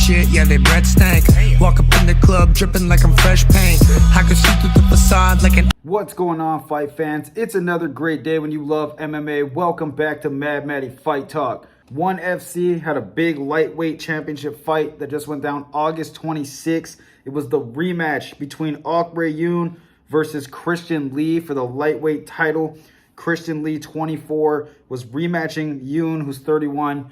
shit, yeah, they breath stank. Walk up in the club, dripping like I'm fresh paint. I can see through the facade like an... What's going on, fight fans? It's another great day when you love MMA. Welcome back to Matty Fight Talk. ONE FC had a big lightweight championship fight that just went down August 26th. It was the rematch between Yoon versus Christian Lee for the lightweight title. Christian Lee, 24, was rematching Yoon, who's 31,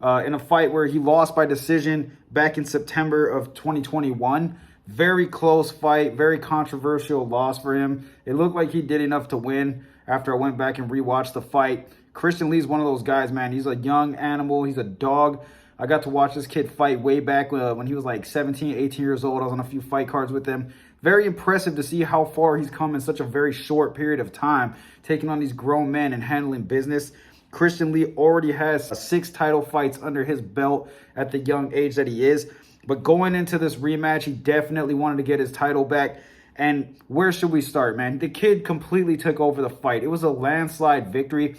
in a fight where he lost by decision back in September of 2021. Very close fight, very controversial loss for him. It looked like he did enough to win after I went back and rewatched the fight. Christian Lee's one of those guys, man. He's a young animal. He's a dog. I got to watch this kid fight way back when he was like 17, 18 years old. I was on a few fight cards with him. Very impressive to see how far he's come in such a very short period of time, taking on these grown men and handling business. Christian Lee already has 6 title fights under his belt at the young age that he is. But going into this rematch, he definitely wanted to get his title back. And where should we start, man? The kid completely took over the fight. It was a landslide victory.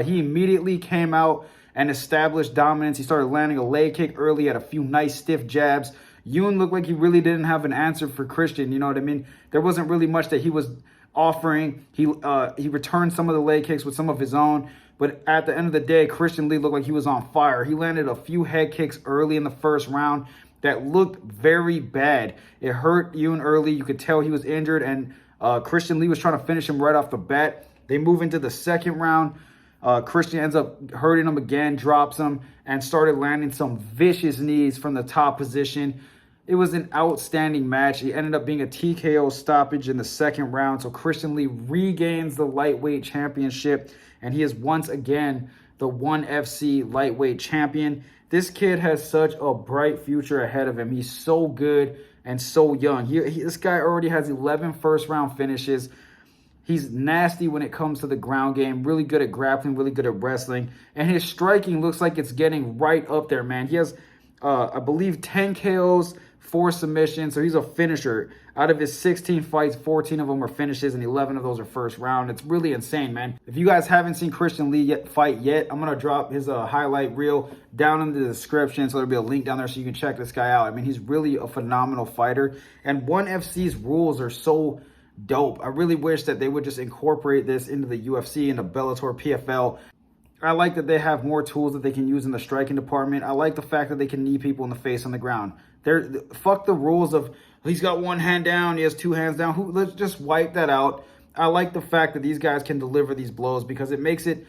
He immediately came out and established dominance. He started landing a leg kick early, had a few nice stiff jabs. Yoon looked like he really didn't have an answer for Christian, you know what I mean? There wasn't really much that he was offering. He returned some of the leg kicks with some of his own. But at the end of the day, Christian Lee looked like he was on fire. He landed a few head kicks early in the first round that looked very bad. It hurt Yoon early. You could tell he was injured, and Christian Lee was trying to finish him right off the bat. They move into the second round. Christian ends up hurting him again, drops him, and started landing some vicious knees from the top position. It was an outstanding match. It ended up being a TKO stoppage in the second round. So Christian Lee regains the lightweight championship, and he is once again the ONE FC lightweight champion. This kid has such a bright future ahead of him. He's so good and so young. This guy already has 11 first-round finishes. He's nasty when it comes to the ground game, really good at grappling, really good at wrestling. And his striking looks like it's getting right up there, man. He has, I believe, 10 KOs, 4 submissions. So he's a finisher. Out of his 16 fights, 14 of them are finishes and 11 of those are first round. It's really insane, man. If you guys haven't seen Christian Lee fight yet, I'm going to drop his highlight reel down in the description. So there'll be a link down there so you can check this guy out. I mean, he's really a phenomenal fighter. And ONE FC's rules are so dope. I really wish that they would just incorporate this into the UFC, into Bellator, PFL. I like that they have more tools that they can use in the striking department. I like the fact that they can knee people in the face on the ground. Fuck the rules of he's got one hand down, he has 2 hands down. Let's just wipe that out. I like the fact that these guys can deliver these blows because it makes it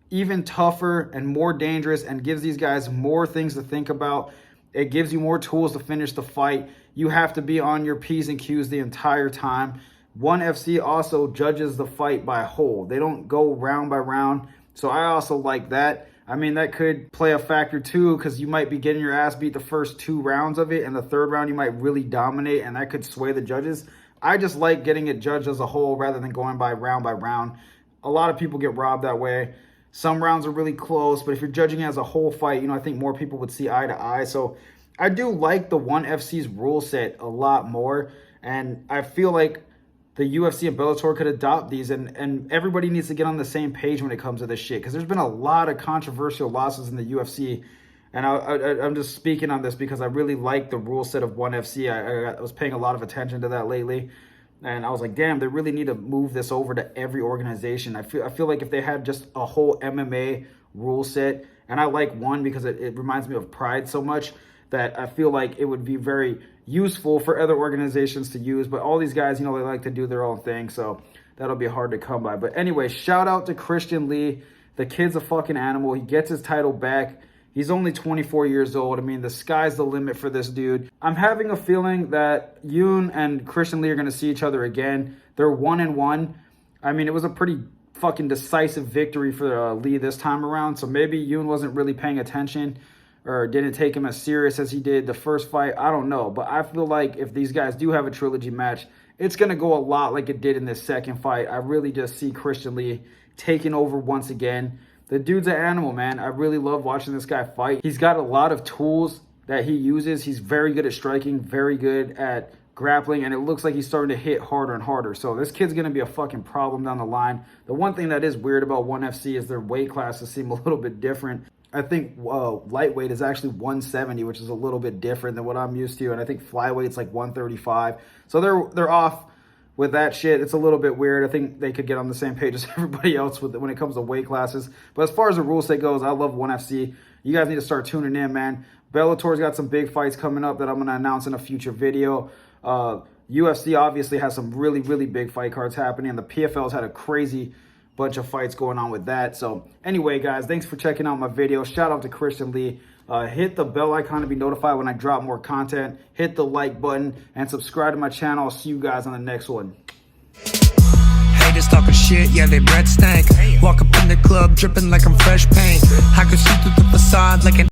even tougher and more dangerous and gives these guys more things to think about. It gives you more tools to finish the fight. You have to be on your P's and Q's the entire time. ONE FC also judges the fight by whole. They don't go round by round. So I also like that. I mean, that could play a factor too, because you might be getting your ass beat the first 2 rounds of it, and the third round you might really dominate, and that could sway the judges. I just like getting it judged as a whole rather than going by round. A lot of people get robbed that way. Some rounds are really close, but if you're judging it as a whole fight, you know, I think more people would see eye to eye. So I do like the ONE FC's rule set a lot more, and I feel like the UFC and Bellator could adopt these, and everybody needs to get on the same page when it comes to this shit, because there's been a lot of controversial losses in the UFC, and I'm just speaking on this because I really like the rule set of ONE FC. I was paying a lot of attention to that lately, and I was like, damn, they really need to move this over to every organization. I feel like if they had just a whole MMA rule set, and I like ONE because it reminds me of Pride so much, that I feel like it would be very useful for other organizations to use. But all these guys, you know, they like to do their own thing, so that'll be hard to come by. But anyway, shout out to Christian Lee. The kid's a fucking animal. He gets his title back. He's only 24 years old. I mean, the sky's the limit for this dude. I'm having a feeling that Yoon and Christian Lee are going to see each other again. They're 1-1. I mean, it was a pretty fucking decisive victory for Lee this time around. So maybe Yoon wasn't really paying attention or didn't take him as serious as he did the first fight. I don't know. But I feel like if these guys do have a trilogy match, it's going to go a lot like it did in this second fight. I really just see Christian Lee taking over once again. The dude's an animal, man. I really love watching this guy fight. He's got a lot of tools that he uses. He's very good at striking, very good at grappling, and it looks like he's starting to hit harder and harder. So this kid's going to be a fucking problem down the line. The one thing that is weird about ONE FC is their weight classes seem a little bit different. I think lightweight is actually 170, which is a little bit different than what I'm used to, and I think flyweight's like 135. So they're off with that shit. It's a little bit weird. I think they could get on the same page as everybody else with when it comes to weight classes. But as far as the rule set goes, I love ONE FC. You guys need to start tuning in, man. Bellator's got some big fights coming up that I'm going to announce in a future video. UFC obviously has some really, really big fight cards happening, and the PFL's had a crazy bunch of fights going on with that. So anyway, guys, thanks for checking out my video. Shout out to Christian Lee. Hit the bell icon to be notified when I drop more content. Hit the like button and subscribe to my channel. I'll see you guys on the next one. Haters talking shit, yeah, they breath stank. Walk up in the club dripping like I'm fresh paint. I can see through the facade like an